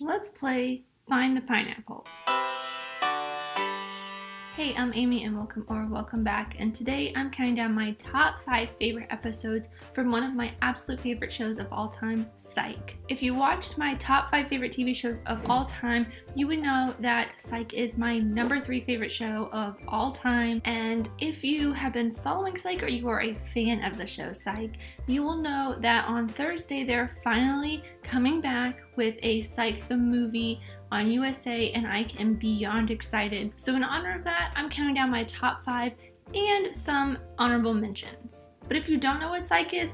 Let's play Find the Pineapple. Hey, I'm Amy and welcome back, and today I'm counting down my top 5 favorite episodes from one of my absolute favorite shows of all time, Psych. If you watched my top 5 favorite TV shows of all time, you would know that Psych is my number 3 favorite show of all time, and if you have been following Psych or you are a fan of the show Psych, you will know that on Thursday they're finally coming back with a Psych the movie on USA, and I am beyond excited. So in honor of that, I'm counting down my top 5 and some honorable mentions. But if you don't know what Psych is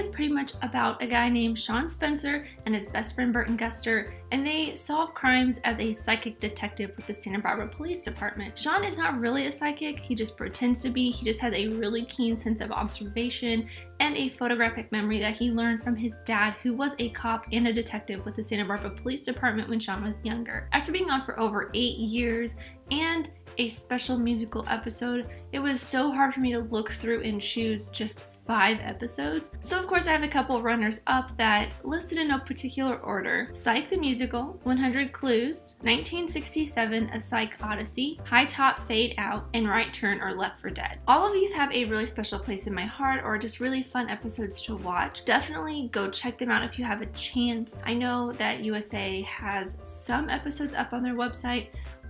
pretty much about a guy named Sean Spencer and his best friend Burton Guster, and they solve crimes as a psychic detective with the Santa Barbara Police Department. Sean is not really a psychic, he just pretends to be. He just has a really keen sense of observation and a photographic memory that he learned from his dad, who was a cop and a detective with the Santa Barbara Police Department when Sean was younger. After being on for over 8 years and a special musical episode, it was so hard for me to look through and choose just 5 episodes. So of course I have a couple runners up that listed in no particular order: Psych the Musical, 100 Clues, 1967, A Psych Odyssey, High Top Fade Out, and Right Turn or Left for Dead. All of these have a really special place in my heart, or just really fun episodes to watch. Definitely go check them out if you have a chance. I know that USA has some episodes up on their website,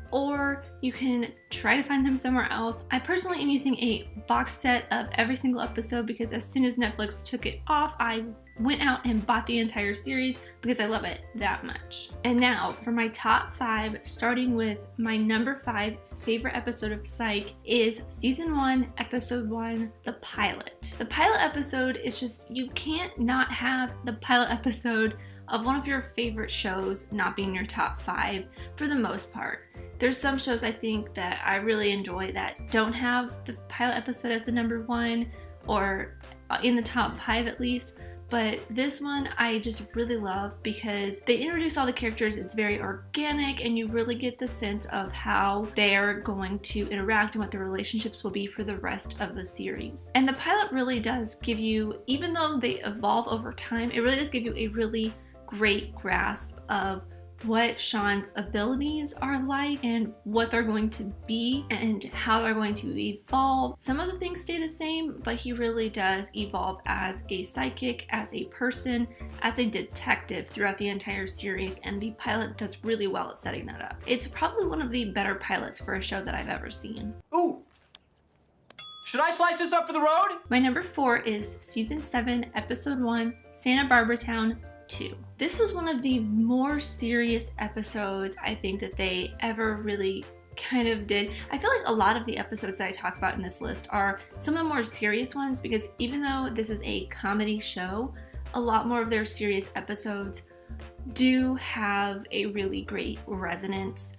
or you can try to find them somewhere else. I personally am using a box set of every single episode because as soon as Netflix took it off, I went out and bought the entire series because I love it that much. And now for my top 5, starting with my number 5 favorite episode of Psych is Season 1, Episode 1, The Pilot. The pilot episode is just, you can't not have the pilot episode of one of your favorite shows not being your top 5 for the most part. There's some shows I think that I really enjoy that don't have the pilot episode as the number 1 or in the top 5 at least, but this one I just really love because they introduce all the characters. It's very organic and you really get the sense of how they're going to interact and what their relationships will be for the rest of the series. And the pilot really does give you, even though they evolve over time, it really does give you a really great grasp of what Sean's abilities are like and what they're going to be and how they're going to evolve. Some of the things stay the same, but he really does evolve as a psychic, as a person, as a detective throughout the entire series, and the pilot does really well at setting that up. It's probably one of the better pilots for a show that I've ever seen. Ooh! Should I slice this up for the road? My number 4 is Season 7, Episode 1, Santabarbaratown 2. This was one of the more serious episodes I think that they ever really kind of did. I feel like a lot of the episodes that I talk about in this list are some of the more serious ones because even though this is a comedy show, a lot more of their serious episodes do have a really great resonance,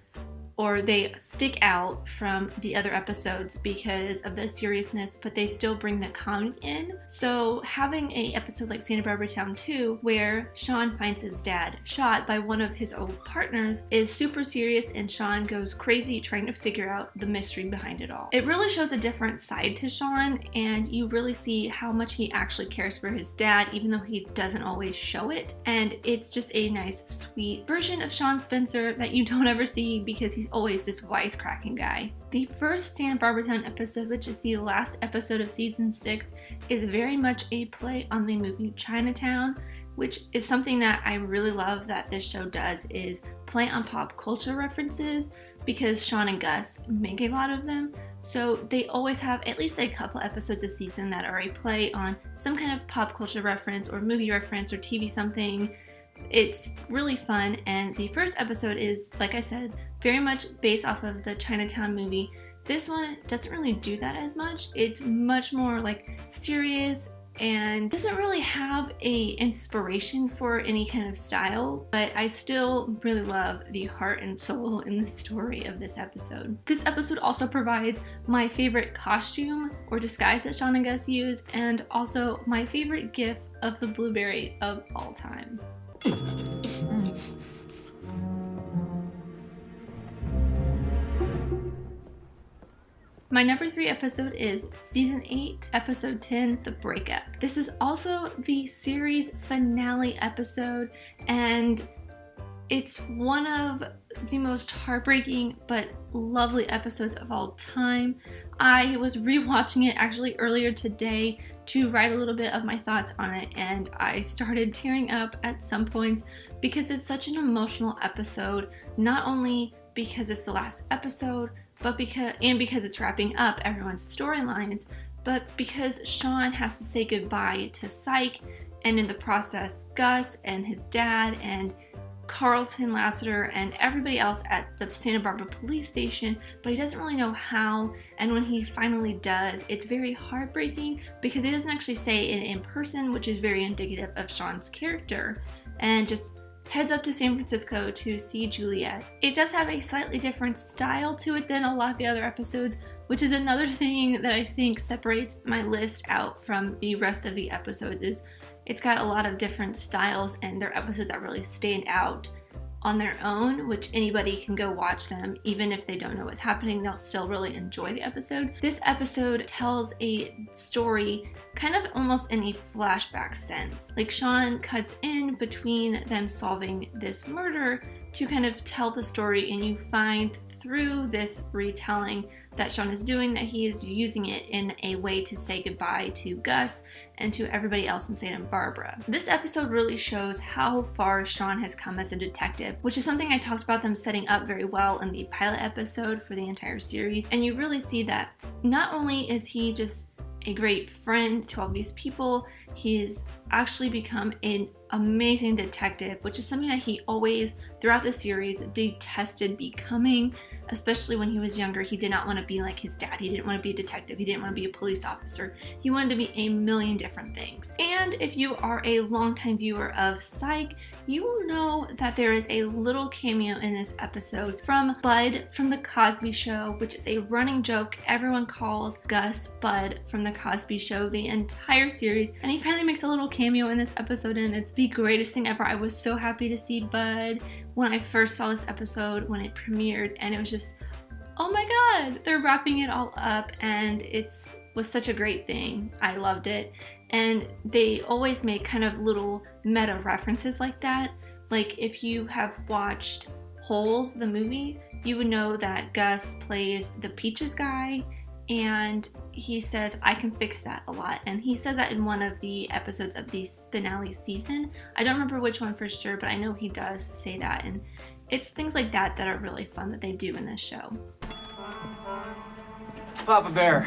or they stick out from the other episodes because of the seriousness, but they still bring the comedy in. So having an episode like Santabarbaratown 2, where Sean finds his dad shot by one of his old partners, is super serious and Sean goes crazy trying to figure out the mystery behind it all. It really shows a different side to Sean, and you really see how much he actually cares for his dad, even though he doesn't always show it. And it's just a nice, sweet version of Sean Spencer that you don't ever see because he's always this wisecracking guy. The first Santabarbaratown episode, which is the last episode of Season 6, is very much a play on the movie Chinatown, which is something that I really love that this show does, is play on pop culture references, because Sean and Gus make a lot of them. So they always have at least a couple episodes a season that are a play on some kind of pop culture reference or movie reference or TV something. It's really fun, and the first episode is, like I said, very much based off of the Chinatown movie. This one doesn't really do that as much. It's much more like serious and doesn't really have a inspiration for any kind of style, but I still really love the heart and soul in the story of this episode. This episode also provides my favorite costume or disguise that Sean and Gus use, and also my favorite gif of the blueberry of all time. My number 3 episode is Season 8, Episode 10, The Breakup. This is also the series finale episode, and It's one of the most heartbreaking but lovely episodes of all time. I was rewatching it actually earlier today to write a little bit of my thoughts on it, and I started tearing up at some points because it's such an emotional episode, not only because it's the last episode, but because it's wrapping up everyone's storylines, but because Sean has to say goodbye to Psych, and in the process, Gus and his dad and Carlton Lassiter and everybody else at the Santa Barbara police station, but he doesn't really know how, and when he finally does, it's very heartbreaking because he doesn't actually say it in person, which is very indicative of Sean's character, and just heads up to San Francisco to see Juliet. It does have a slightly different style to it than a lot of the other episodes, which is another thing that I think separates my list out from the rest of the episodes. Is it's got a lot of different styles, and they're episodes that really stand out on their own, which anybody can go watch them. Even if they don't know what's happening, they'll still really enjoy the episode. This episode tells a story kind of almost in a flashback sense. Like, Sean cuts in between them solving this murder to kind of tell the story, and you find through this retelling that Sean is doing that he is using it in a way to say goodbye to Gus and to everybody else in Santa Barbara. This episode really shows how far Sean has come as a detective, which is something I talked about them setting up very well in the pilot episode for the entire series. And you really see that not only is he just a great friend to all these people, he's actually become an amazing detective, which is something that he always, throughout the series, detested becoming. Especially when he was younger, he did not want to be like his dad. He didn't want to be a detective. He didn't want to be a police officer. He wanted to be a million different things. And if you are a longtime viewer of Psych, you will know that there is a little cameo in this episode from Bud from The Cosby Show, which is a running joke. Everyone calls Gus Bud from The Cosby Show the entire series. And he finally makes a little cameo in this episode, and it's the greatest thing ever. I was so happy to see Bud when I first saw this episode, when it premiered, and it was just, oh my god, they're wrapping it all up, and was such a great thing. I loved it. And they always make kind of little meta references like that. Like, if you have watched Holes, the movie, you would know that Gus plays the Peaches guy, and he says, I can fix that, a lot. And he says that in one of the episodes of the finale season. I don't remember which one for sure, but I know he does say that. And it's things like that that are really fun that they do in this show. Papa Bear.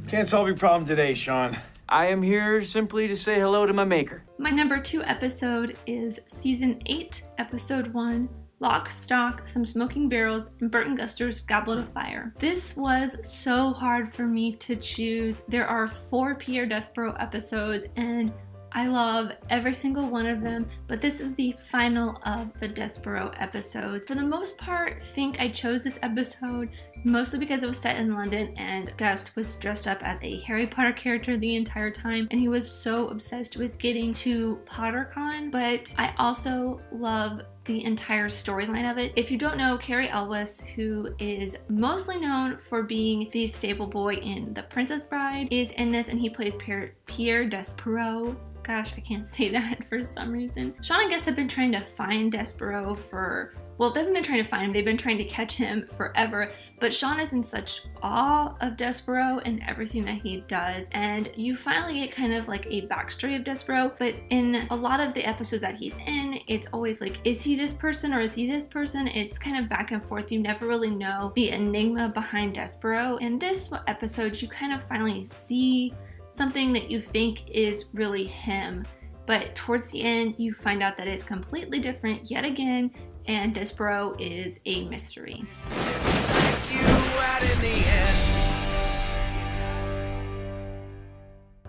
Can't solve your problem today, Sean. I am here simply to say hello to my maker. My number 2 episode is Season 8, Episode 1, Lock, Stock, Some Smoking Barrels, and Burton Guster's Goblet of Fire. This was so hard for me to choose. There are 4 Pierre Despereaux episodes, and I love every single one of them, but this is the final of the Despereaux episodes. For the most part, I think I chose this episode mostly because it was set in London, and Gus was dressed up as a Harry Potter character the entire time, and he was so obsessed with getting to PotterCon. But I also love the entire storyline of it. If you don't know, Cary Elwes, who is mostly known for being the stable boy in The Princess Bride, is in this, and he plays Pierre Despereaux. Gosh, I can't say that for some reason. Sean and Gus have been trying to find Despereaux they haven't been trying to find him, they've been trying to catch him forever, but Sean is in such awe of Despereaux and everything that he does, and you finally get kind of like a backstory of Despereaux, but in a lot of the episodes that he's in, it's always like, is he this person or is he this person? It's kind of back and forth. You never really know the enigma behind Despereaux. In this episode, you kind of finally see something that you think is really him, but towards the end you find out that it's completely different yet again, and Despereaux is a mystery.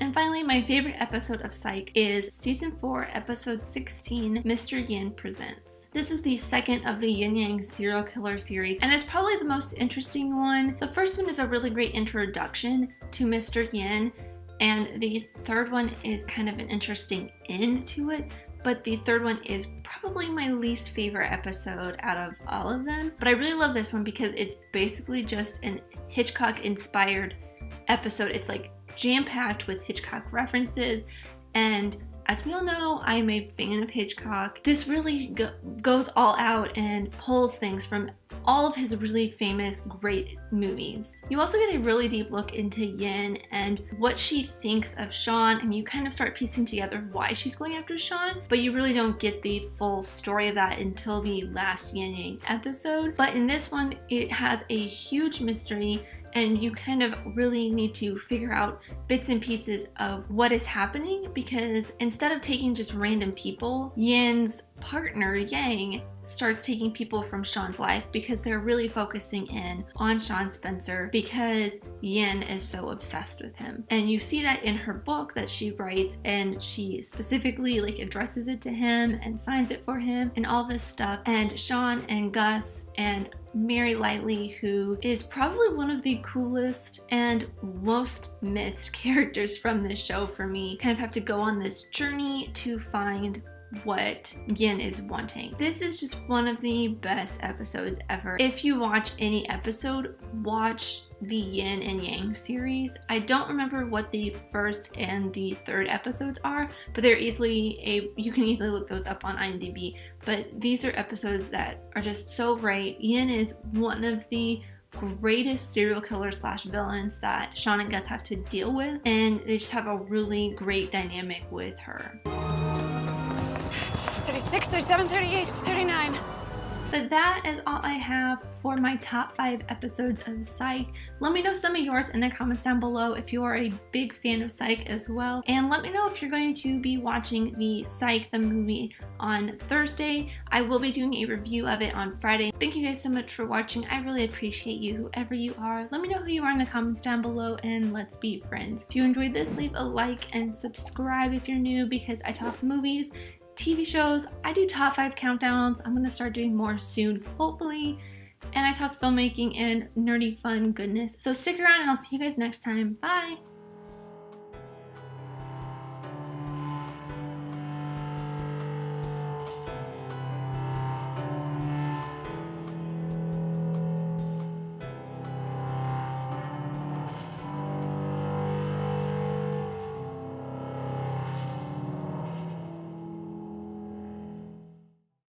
And finally, my favorite episode of Psych is Season 4, Episode 16, Mr. Yin Presents. This is the second of the Yin Yang serial killer series, and it's probably the most interesting one. The first one is a really great introduction to Mr. Yin, and the third one is kind of an interesting end to it, but the third one is probably my least favorite episode out of all of them. But I really love this one because it's basically just an Hitchcock-inspired episode. It's like jam-packed with Hitchcock references, and as we all know, I'm a fan of Hitchcock. This really goes all out and pulls things from all of his really famous, great movies. You also get a really deep look into Yin and what she thinks of Sean, and you kind of start piecing together why she's going after Sean, but you really don't get the full story of that until the last Yin Yang episode. But in this one, it has a huge mystery, and you kind of really need to figure out bits and pieces of what is happening, because instead of taking just random people, Yin's partner, Yang, starts taking people from Sean's life because they're really focusing in on Sean Spencer because Yin is so obsessed with him. And you see that in her book that she writes, and she specifically like addresses it to him and signs it for him and all this stuff. And Sean and Gus and Mary Lightly, who is probably one of the coolest and most missed characters from this show for me, kind of have to go on this journey to find what Yin is wanting. This is just one of the best episodes ever. If you watch any episode, watch the Yin and Yang series. I don't remember what the first and the third episodes are, but they're you can easily look those up on IMDb. But these are episodes that are just so great. Yin is one of the greatest serial killer / villains that Sean and Gus have to deal with, and they just have a really great dynamic with her. 36, 37, 38, 39. But that is all I have for my top 5 episodes of Psych. Let me know some of yours in the comments down below if you are a big fan of Psych as well. And let me know if you're going to be watching the Psych, the movie, on Thursday. I will be doing a review of it on Friday. Thank you guys so much for watching. I really appreciate you, whoever you are. Let me know who you are in the comments down below, and let's be friends. If you enjoyed this, leave a like and subscribe if you're new, because I talk movies, TV shows, I do top 5 countdowns. I'm gonna start doing more soon, hopefully. And I talk filmmaking and nerdy fun goodness. So stick around and I'll see you guys next time. Bye!